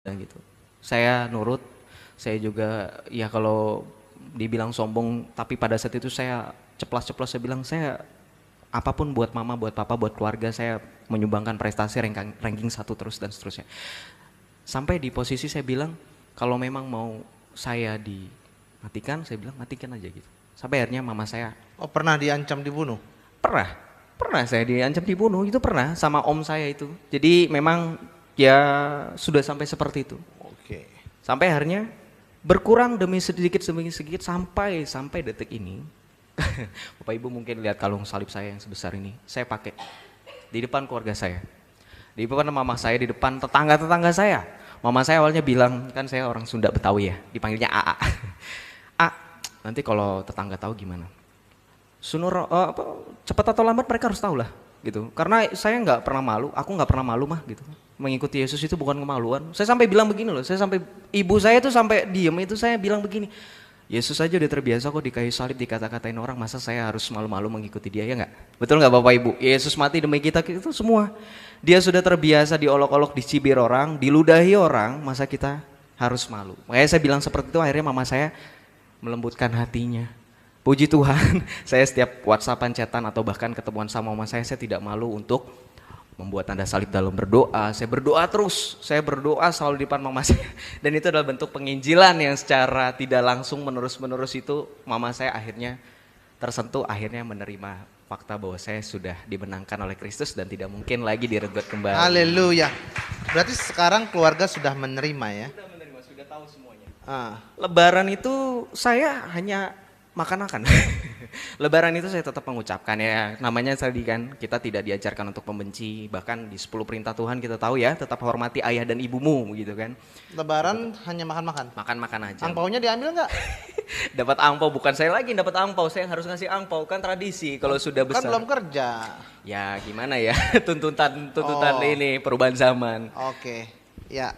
Dan gitu. Saya nurut, saya juga ya kalau dibilang sombong, tapi pada saat itu saya ceplas-ceplos, saya bilang saya apapun buat mama, buat papa, buat keluarga, saya menyumbangkan prestasi ranking 1 terus dan seterusnya. Sampai di posisi saya bilang kalau memang mau saya dimatikan, saya bilang matikan aja gitu. Sampai akhirnya mama saya, Oh, pernah diancam dibunuh? pernah saya diancam dibunuh, itu pernah sama om saya itu. Jadi memang ya sudah sampai seperti itu. Oke. Sampai akhirnya berkurang demi sedikit sampai detik ini. Bapak Ibu mungkin lihat kalung salib saya yang sebesar ini, saya pakai di depan keluarga saya, di depan mama saya, di depan tetangga-tetangga saya. Mama saya awalnya bilang, kan saya orang Sunda Betawi ya, dipanggilnya AA. A, nanti kalau tetangga tahu gimana? Cepat atau lambat mereka harus tahu lah gitu. Karena saya nggak pernah malu, aku nggak pernah malu mah gitu. Mengikuti Yesus itu bukan kemaluan. Saya sampai bilang begini loh, saya sampai ibu saya tuh sampai diem itu, saya bilang begini, Yesus aja udah terbiasa kok di kayu salib dikata-katain orang, masa saya harus malu-malu mengikuti dia, ya nggak? Betul nggak Bapak Ibu? Yesus mati demi kita itu semua. Dia sudah terbiasa diolok-olok, dicibir orang, diludahi orang, masa kita harus malu? Makanya saya bilang seperti itu, akhirnya mama saya melembutkan hatinya. Puji Tuhan, saya setiap WhatsAppan, chatan atau bahkan ketemuan sama mama saya tidak malu untuk membuat tanda salib dalam berdoa. Saya berdoa terus, saya berdoa selalu di depan mama saya. Dan itu adalah bentuk penginjilan yang secara tidak langsung menerus-menerus itu mama saya akhirnya tersentuh, akhirnya menerima fakta bahwa saya sudah dimenangkan oleh Kristus dan tidak mungkin lagi diregut kembali. Haleluya. Berarti sekarang keluarga sudah menerima ya? Sudah menerima, sudah tahu semuanya. Lebaran itu saya hanya makan-makan. Lebaran itu saya tetap mengucapkan ya, namanya tadi kan kita tidak diajarkan untuk membenci, bahkan di 10 perintah Tuhan kita tahu ya, tetap hormati ayah dan ibumu gitu kan. Lebaran hanya makan-makan? Makan-makan aja. Angpaunya diambil nggak? Dapat angpau, bukan saya lagi dapat angpau, saya yang harus ngasih angpau, kan tradisi kalau sudah besar. Kan belum kerja. Ya gimana ya, tuntutan Oh. ini perubahan zaman. Oke, ya.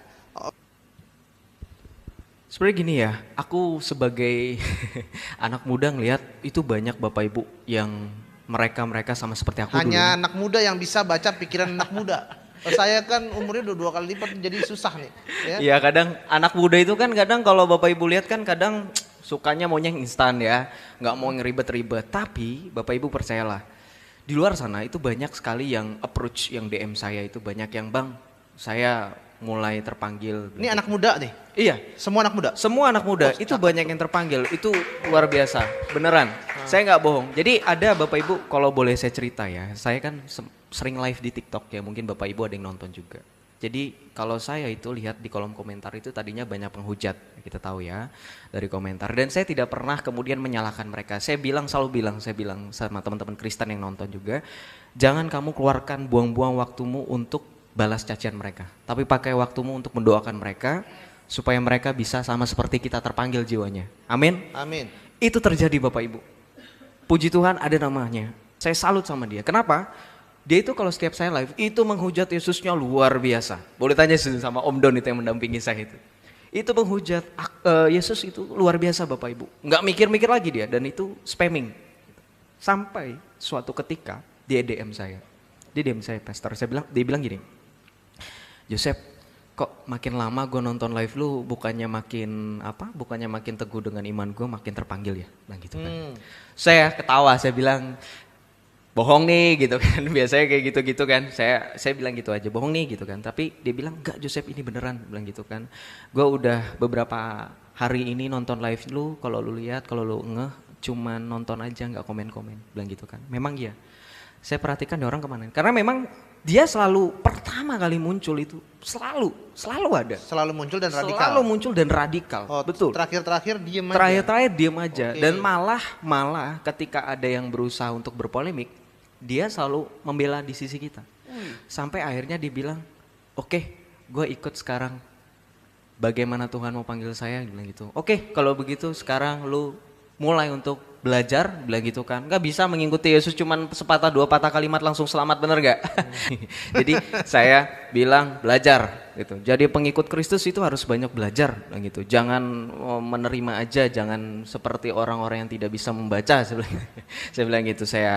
Sebenarnya gini ya, aku sebagai anak muda ngelihat itu banyak Bapak Ibu yang mereka sama seperti aku dulu. Hanya anak muda yang bisa baca pikiran anak muda. Saya kan umurnya udah 2 kali lipat, jadi susah nih. Ya? Iya, kadang anak muda itu kan kadang kalau Bapak Ibu lihat kan kadang sukanya maunya yang instan ya, nggak mau yang ribet-ribet. Tapi Bapak Ibu percayalah, di luar sana itu banyak sekali yang approach, yang DM saya itu banyak yang, Bang, saya mulai terpanggil. Ini anak muda nih? Iya. Semua anak muda? Semua anak muda, itu banyak yang terpanggil, itu luar biasa, beneran. Saya nggak bohong. Jadi ada Bapak Ibu, kalau boleh saya cerita ya, saya kan sering live di TikTok ya, mungkin Bapak Ibu ada yang nonton juga. Jadi kalau saya itu lihat di kolom komentar itu tadinya banyak penghujat, kita tahu ya dari komentar. Dan saya tidak pernah kemudian menyalahkan mereka. Saya selalu bilang sama teman-teman Kristen yang nonton juga, jangan kamu keluarkan buang-buang waktumu untuk balas cacian mereka, tapi pakai waktumu untuk mendoakan mereka supaya mereka bisa sama seperti kita terpanggil jiwanya. Amin. Amin. Itu terjadi Bapak Ibu. Puji Tuhan ada namanya. Saya salut sama dia. Kenapa? Dia itu kalau setiap saya live itu menghujat Yesusnya luar biasa. Boleh tanya sama Om Don itu yang mendampingi saya itu. Itu menghujat Yesus itu luar biasa Bapak Ibu. Nggak mikir-mikir lagi dia, dan itu spamming. Sampai suatu ketika dia DM saya. Dia DM saya, Pastor. Dia bilang gini, Joseph, kok makin lama gue nonton live lu bukannya makin teguh dengan iman gue, makin terpanggil ya, bilang gitu kan. Saya ketawa, saya bilang bohong nih gitu kan, biasanya kayak gitu-gitu kan, saya bilang gitu aja, bohong nih gitu kan. Tapi dia bilang enggak Joseph, ini beneran, bilang gitu kan. Gue udah beberapa hari ini nonton live lu, kalau lu lihat, kalau lu ngeh, cuman nonton aja nggak komen-komen, bilang gitu kan. Memang iya, saya perhatikan dia orang kemana, karena memang dia selalu pertama kali muncul itu selalu ada. Selalu muncul dan radikal. Selalu muncul dan radikal. Oh, betul. Terakhir diem aja. Terakhir diem aja. Okay. Dan malah ketika ada yang berusaha untuk berpolemik, dia selalu membela di sisi kita. Sampai akhirnya dia bilang, oke, gue ikut sekarang. Bagaimana Tuhan mau panggil saya? Dia bilang gitu. Oke, kalau begitu sekarang lu mulai untuk belajar, bilang gitu kan. Gak bisa mengikuti Yesus cuman sepatah dua patah kalimat langsung selamat, bener gak? Jadi saya bilang belajar gitu. Jadi pengikut Kristus itu harus banyak belajar, bilang gitu. Jangan menerima aja, jangan seperti orang-orang yang tidak bisa membaca. Saya bilang gitu. Saya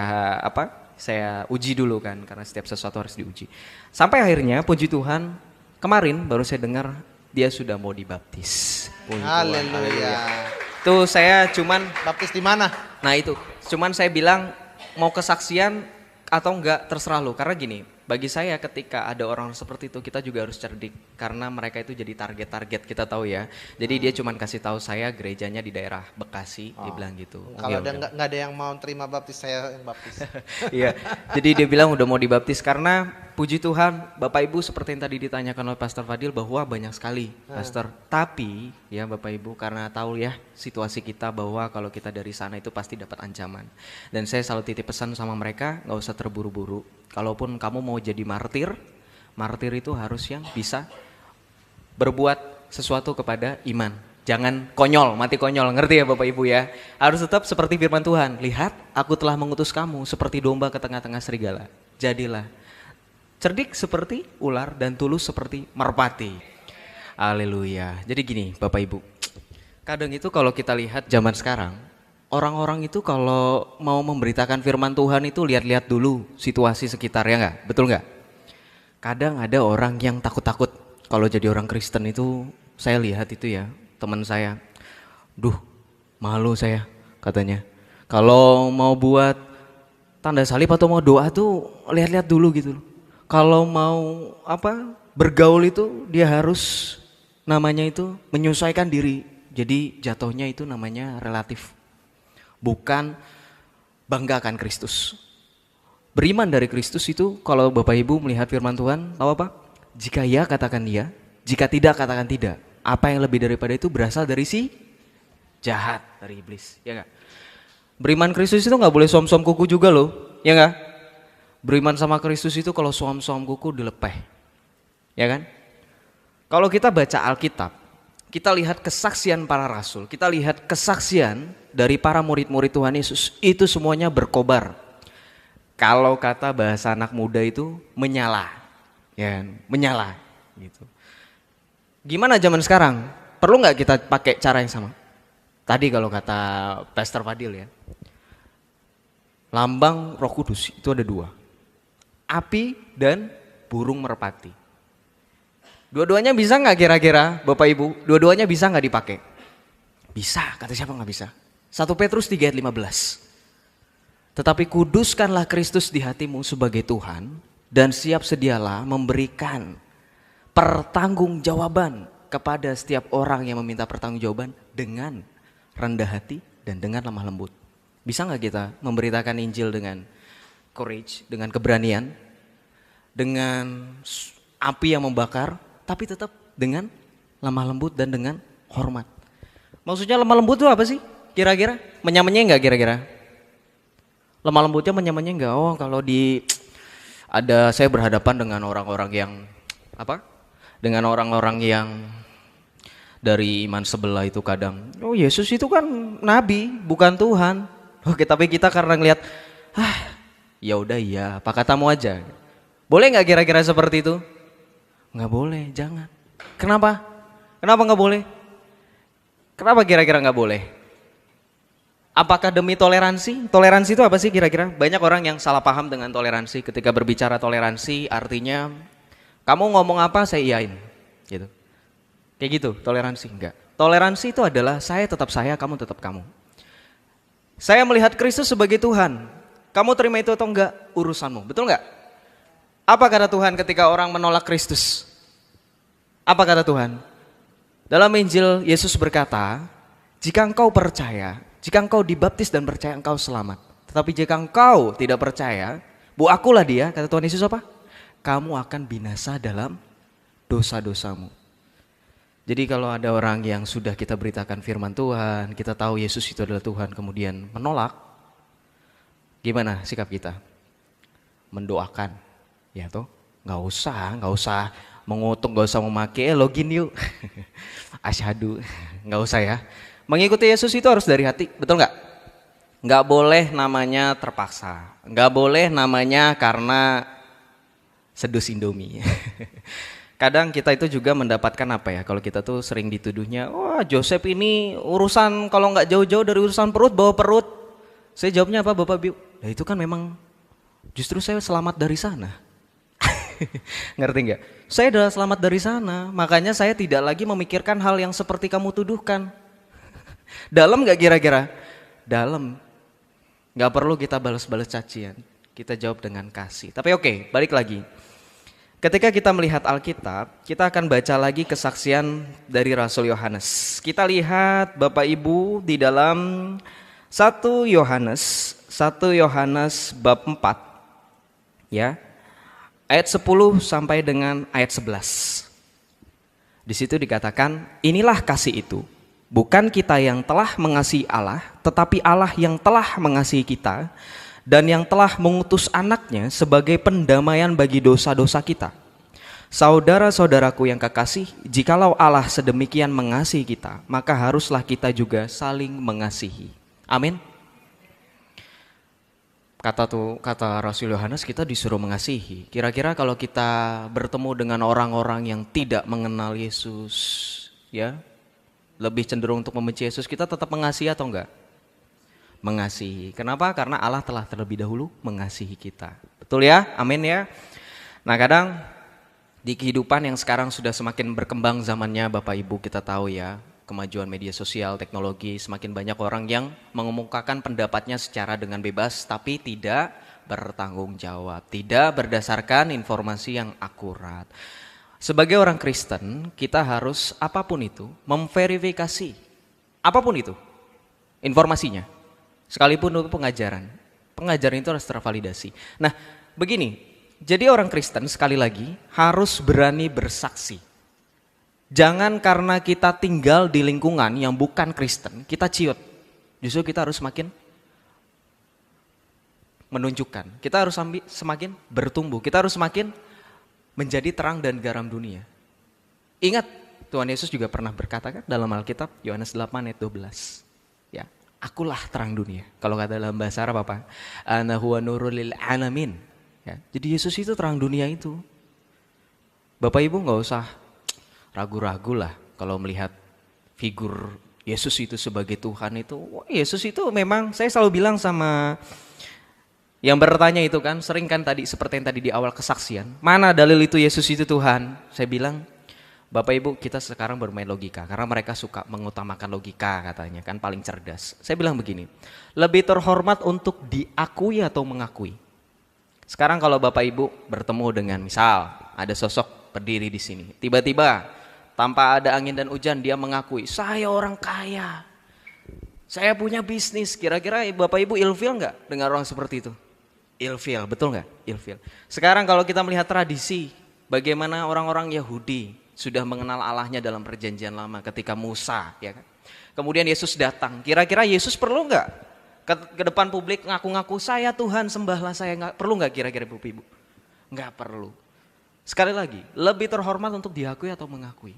Saya uji dulu kan, karena setiap sesuatu harus diuji. Sampai akhirnya puji Tuhan, kemarin baru saya dengar dia sudah mau dibaptis. Puji Tuhan, Haleluya. Tuh saya cuman, Baptis di mana? nah itu, cuman saya bilang mau kesaksian atau enggak terserah lu. Karena gini, bagi saya ketika ada orang seperti itu kita juga harus cerdik. Karena mereka itu jadi target-target, kita tahu ya. Jadi dia cuman kasih tahu saya gerejanya di daerah Bekasi, dia bilang gitu. Kalau Ya ada udah. nggak ada yang mau terima baptis, saya yang baptis. Iya, jadi dia bilang udah mau dibaptis karena puji Tuhan Bapak Ibu seperti yang tadi ditanyakan oleh Pastor Fadil bahwa banyak sekali Pastor. Tapi ya Bapak Ibu karena tahu ya situasi kita bahwa kalau kita dari sana itu pasti dapat ancaman. Dan saya selalu titip pesan sama mereka nggak usah terburu-buru. Kalaupun kamu mau jadi martir, martir itu harus yang bisa berbuat sesuatu kepada iman. Jangan konyol, mati konyol, ngerti ya Bapak Ibu ya. Harus tetap seperti firman Tuhan. Lihat, aku telah mengutus kamu seperti domba ke tengah-tengah serigala. Jadilah cerdik seperti ular dan tulus seperti merpati. Haleluya. Jadi gini Bapak Ibu, kadang itu kalau kita lihat zaman sekarang, orang-orang itu kalau mau memberitakan firman Tuhan itu lihat-lihat dulu situasi sekitar, ya nggak? Betul nggak? Kadang ada orang yang takut-takut kalau jadi orang Kristen itu. Saya lihat itu ya, teman saya, duh malu saya katanya. Kalau mau buat tanda salib atau mau doa tuh lihat-lihat dulu gitu. Kalau mau bergaul itu dia harus namanya itu menyesuaikan diri. Jadi jatuhnya itu namanya relatif. Bukan banggakan Kristus. Beriman dari Kristus itu kalau Bapak Ibu melihat firman Tuhan, tahu apa? Jika ya katakan ya, jika tidak katakan tidak. Apa yang lebih daripada itu berasal dari si jahat, dari iblis, ya enggak? Beriman Kristus itu nggak boleh som-som kuku juga loh, ya enggak? Beriman sama Kristus itu kalau som-som kuku dilepeh, ya kan? Kalau kita baca Alkitab, kita lihat kesaksian para rasul, kita lihat kesaksian dari para murid-murid Tuhan Yesus, itu semuanya berkobar. Kalau kata bahasa anak muda itu menyala, ya, menyala gitu. Gimana zaman sekarang? Perlu nggak kita pakai cara yang sama? Tadi kalau kata Pastor Fadil ya, lambang Roh Kudus itu ada 2, api dan burung merpati. Dua-duanya bisa nggak kira-kira Bapak Ibu? Dua-duanya bisa nggak dipakai? Bisa, kata siapa nggak bisa? 1 Petrus 3 ayat 15. Tetapi kuduskanlah Kristus di hatimu sebagai Tuhan dan siap sedialah memberikan pertanggungjawaban kepada setiap orang yang meminta pertanggungjawaban dengan rendah hati dan dengan lemah lembut. Bisa nggak kita memberitakan Injil dengan courage, dengan keberanian, dengan api yang membakar, tapi tetap dengan lemah lembut dan dengan hormat? Maksudnya lemah lembut itu apa sih? Kira-kira menyamanya nggak kira-kira? Lemah lembutnya menyamanya enggak? Oh kalau saya berhadapan dengan orang-orang yang dengan orang-orang yang dari iman sebelah itu kadang, oh Yesus itu kan nabi bukan Tuhan. Oke, tapi kita karena ngelihat, ya udah iya, apa katamu aja. Boleh nggak kira-kira seperti itu? Nggak boleh, jangan. Kenapa? Kenapa nggak boleh? Kenapa kira-kira nggak boleh? Apakah demi toleransi? Toleransi itu apa sih kira-kira? Banyak orang yang salah paham dengan toleransi. Ketika berbicara toleransi artinya kamu ngomong apa saya iyain gitu. Kayak gitu, toleransi enggak. Toleransi itu adalah saya tetap saya, kamu tetap kamu. Saya melihat Kristus sebagai Tuhan. Kamu terima itu atau enggak urusanmu, betul enggak? Apa kata Tuhan ketika orang menolak Kristus? Apa kata Tuhan? Dalam Injil Yesus berkata, jika engkau percaya, jika engkau dibaptis dan percaya engkau selamat. Tetapi jika engkau tidak percaya, akulah dia, kata Tuhan Yesus apa? Kamu akan binasa dalam dosa-dosamu. Jadi kalau ada orang yang sudah kita beritakan firman Tuhan, kita tahu Yesus itu adalah Tuhan, kemudian menolak, gimana sikap kita? Mendoakan, ya toh? Nggak usah mengutuk, nggak usah memakai, login yuk, asyhadu, nggak usah ya. Mengikuti Yesus itu harus dari hati, betul nggak? Nggak boleh namanya terpaksa, nggak boleh namanya karena sedus Indomie. Kadang kita itu juga mendapatkan apa ya, kalau kita tuh sering dituduhnya, wah Joseph ini urusan kalau nggak jauh-jauh dari urusan perut, bawa perut. Saya jawabnya apa Bapak Biu? Ya itu kan memang Justru saya selamat dari sana. Ngerti nggak? Saya adalah selamat dari sana, makanya saya tidak lagi memikirkan hal yang seperti kamu tuduhkan. Dalam nggak kira-kira? Dalam. Nggak perlu kita balas-balas cacian. Kita jawab dengan kasih. Tapi oke, balik lagi. Ketika kita melihat Alkitab, kita akan baca lagi kesaksian dari Rasul Yohanes. Kita lihat Bapak Ibu di dalam 1 Yohanes bab 4. Ya. Ayat 10 sampai dengan ayat 11. Di situ dikatakan, inilah kasih itu. Bukan kita yang telah mengasihi Allah, tetapi Allah yang telah mengasihi kita dan yang telah mengutus anaknya sebagai pendamaian bagi dosa-dosa kita. Saudara-saudaraku yang kekasih, jikalau Allah sedemikian mengasihi kita, maka haruslah kita juga saling mengasihi. Amin. Kata Rasul Yohanes, kita disuruh mengasihi. Kira-kira kalau kita bertemu dengan orang-orang yang tidak mengenal Yesus, ya, lebih cenderung untuk membenci Yesus, kita tetap mengasihi atau enggak? Mengasihi. Kenapa? Karena Allah telah terlebih dahulu mengasihi kita. Betul ya? Amin ya. Nah, kadang di kehidupan yang sekarang sudah semakin berkembang zamannya, Bapak Ibu, kita tahu ya, kemajuan media sosial, teknologi, semakin banyak orang yang mengemukakan pendapatnya secara dengan bebas tapi tidak bertanggung jawab, tidak berdasarkan informasi yang akurat. Sebagai orang Kristen, kita harus apapun itu memverifikasi, apapun itu informasinya, sekalipun itu pengajaran itu harus tervalidasi. Nah, begini, jadi orang Kristen sekali lagi harus berani bersaksi. Jangan karena kita tinggal di lingkungan yang bukan Kristen, kita ciut. Justru kita harus semakin menunjukkan, kita harus semakin bertumbuh, kita harus semakin menjadi terang dan garam dunia. Ingat, Tuhan Yesus juga pernah berkata kan dalam Alkitab, Yohanes 8 ayat 12. Ya, akulah terang dunia. Kalau kata dalam bahasa Arab apa? Ana huwa nurul lil alamin. Ya, jadi Yesus itu terang dunia itu. Bapak Ibu nggak usah ragu-ragu lah kalau melihat figur Yesus itu sebagai Tuhan itu. Wah, Yesus itu memang, saya selalu bilang sama yang bertanya itu kan, sering kan tadi seperti yang tadi di awal kesaksian, mana dalil itu Yesus itu Tuhan? Saya bilang, Bapak Ibu, kita sekarang bermain logika karena mereka suka mengutamakan logika katanya kan, paling cerdas. Saya bilang begini, lebih terhormat untuk diakui atau mengakui? Sekarang kalau Bapak Ibu bertemu dengan misal ada sosok berdiri di sini, tiba-tiba tanpa ada angin dan hujan dia mengakui, saya orang kaya, saya punya bisnis. Kira-kira Bapak Ibu ilfil nggak dengan orang seperti itu? Ilfil, betul nggak? Ilfil. Sekarang kalau kita melihat tradisi, bagaimana orang-orang Yahudi sudah mengenal Allahnya dalam perjanjian lama ketika Musa, ya kan? Kemudian Yesus datang. Kira-kira Yesus perlu nggak ke depan publik ngaku-ngaku saya Tuhan, sembahlah saya? Nggak perlu nggak kira-kira Bapak Ibu? Nggak perlu. Sekali lagi, lebih terhormat untuk diakui atau mengakui?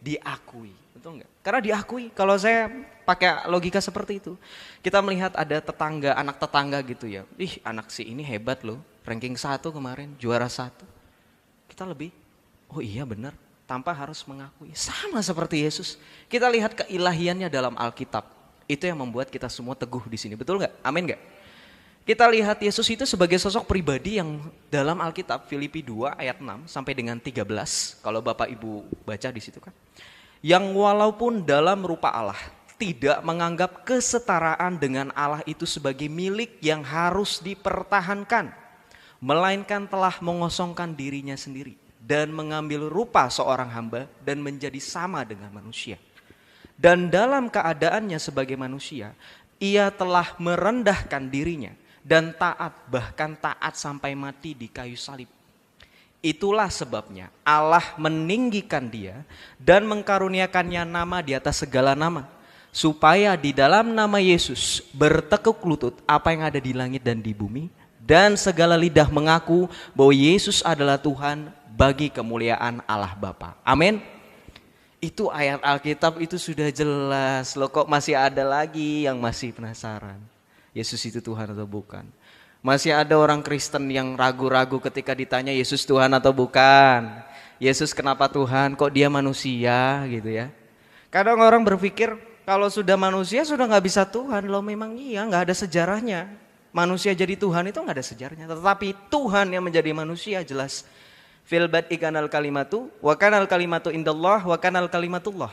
Diakui, betul nggak? Karena diakui. Kalau saya pakai logika seperti itu, kita melihat ada tetangga, anak tetangga gitu ya, ih anak si ini hebat loh, ranking 1 kemarin, juara 1. Kita lebih, oh iya benar, tanpa harus mengakui. Sama seperti Yesus, kita lihat keilahiannya dalam Alkitab, itu yang membuat kita semua teguh di sini, betul nggak? Amin nggak? Kita lihat Yesus itu sebagai sosok pribadi yang dalam Alkitab, Filipi 2 ayat 6 sampai dengan 13, kalau Bapak Ibu baca di situ kan, yang walaupun dalam rupa Allah tidak menganggap kesetaraan dengan Allah itu sebagai milik yang harus dipertahankan, melainkan telah mengosongkan dirinya sendiri dan mengambil rupa seorang hamba dan menjadi sama dengan manusia. Dan dalam keadaannya sebagai manusia, ia telah merendahkan dirinya dan taat, bahkan taat sampai mati di kayu salib. Itulah sebabnya Allah meninggikan dia dan mengkaruniakannya nama di atas segala nama, supaya di dalam nama Yesus bertekuk lutut apa yang ada di langit dan di bumi, dan segala lidah mengaku bahwa Yesus adalah Tuhan bagi kemuliaan Allah Bapa. Amin. Itu ayat Alkitab itu sudah jelas loh, kok masih ada lagi yang masih penasaran Yesus itu Tuhan atau bukan? Masih ada orang Kristen yang ragu-ragu ketika ditanya Yesus Tuhan atau bukan. Yesus kenapa Tuhan, kok dia manusia gitu ya. Kadang orang berpikir kalau sudah manusia sudah gak bisa Tuhan. Loh memang iya, gak ada sejarahnya. Manusia jadi Tuhan itu nggak ada sejarahnya. Tetapi Tuhan yang menjadi manusia jelas. Fil bad'i kanal kalimatu, wa kanal kalimatu indallah, wa kanal kalimatullah.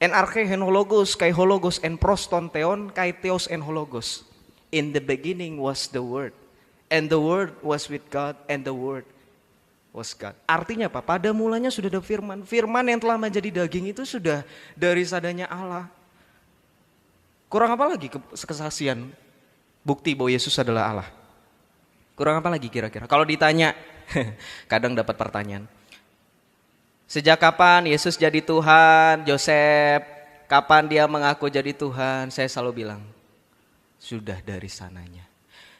En arche hen hologos, kai hologos en proston theon, kai theos en hologos. In the beginning was the Word, and the Word was with God, and the Word was God. Artinya apa? Pada mulanya sudah ada firman. Firman yang telah menjadi daging itu sudah dari sadanya Allah. Kurang apa lagi kesaksian bukti bahwa Yesus adalah Allah? Kurang apa lagi kira-kira? Kalau ditanya, kadang dapat pertanyaan. Sejak kapan Yesus jadi Tuhan? Yosef, kapan dia mengaku jadi Tuhan? Saya selalu bilang, sudah dari sananya.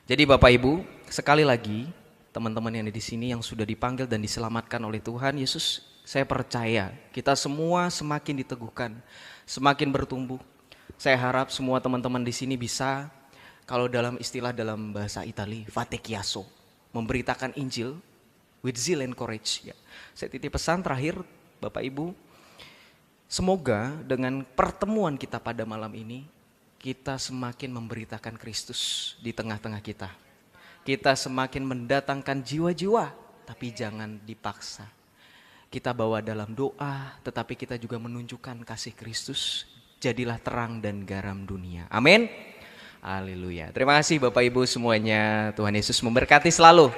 Jadi Bapak Ibu, sekali lagi teman-teman yang ada di sini yang sudah dipanggil dan diselamatkan oleh Tuhan Yesus, saya percaya kita semua semakin diteguhkan, semakin bertumbuh. Saya harap semua teman-teman di sini bisa, kalau dalam istilah dalam bahasa Itali, fate chiasso, memberitakan Injil with zeal and courage. Ya. Saya titip pesan terakhir, Bapak Ibu, semoga dengan pertemuan kita pada malam ini, kita semakin memberitakan Kristus di tengah-tengah kita. Kita semakin mendatangkan jiwa-jiwa, tapi jangan dipaksa. Kita bawa dalam doa, tetapi kita juga menunjukkan kasih Kristus. Jadilah terang dan garam dunia. Amin. Haleluya. Terima kasih Bapak Ibu semuanya. Tuhan Yesus memberkati selalu.